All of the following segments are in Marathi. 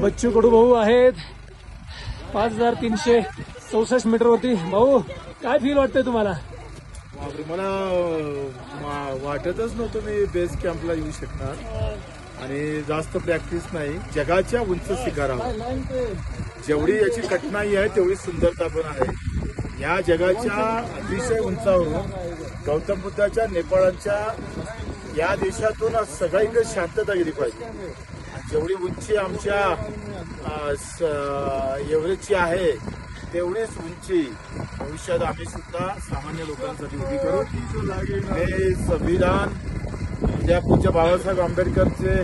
बच्चू कडू भाऊ आहेत 5364 मीटरवरती. भाऊ काय फील वाटतंय तुम्हाला? मला वाटतच नव्हतं मी बेस कॅम्पला येऊ शकणार आणि जास्त प्रॅक्टिस नाही. जगाच्या उंच शिखरावर जेवढी याची कठीणाई आहे तेवढी सुंदरता पण आहे. या जगाच्या अतिशय उंचावरून गौतम बुद्धाच्या नेपाळच्या या देशातून सगळीकडे शांतता गेली पाहिजे. जेवढी उंची आमच्या एव्हरेजची आहे तेवढीच उंची भविष्यात आम्ही सुद्धा सामान्य लोकांसाठी उभी करू. हे संविधान उद्या पूज्य बाबासाहेब आंबेडकरचे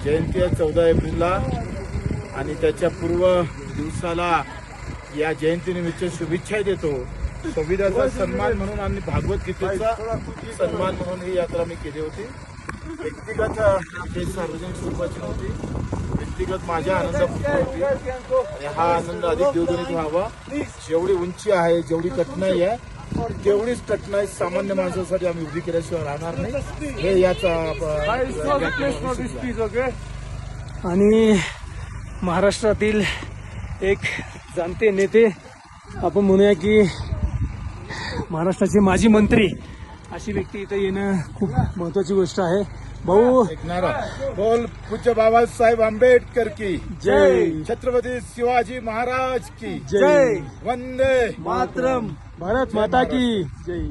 जयंती आहे 14 एप्रिलला आणि त्याच्या पूर्व दिवसाला या जयंतीनिमित्त शुभेच्छा देतो. संविधानाचा सन्मान म्हणून आणि भगवद्गीतेचा सन्मान म्हणून ही यात्रा मी केली होती. व्यक्तिगत हे सार्वजनिक स्वरूपाची नव्हती. व्यक्तिगत माझ्या आनंदापुरती होती आणि हा आनंद अधिक द्विगुणित व्हावा. जेवढी उंची आहे जेवढी कठीणाई आहे तेवढीच कठीणाई सामान्य माणसासाठी आम्ही उभी केल्याशिवाय राहणार नाही. हे याचा आणि महाराष्ट्रातील एक जाणते नेते आपण म्हणूया की महाराष्ट्राचे माजी मंत्री अशी व्यक्ती इथे येणं खूप महत्वाची गोष्ट आहे. भाऊ बोल पूज्य बाबासाहेब आंबेडकर की जय. छत्रपती शिवाजी महाराज की जय. वंदे मातरम. भारत माता की जय.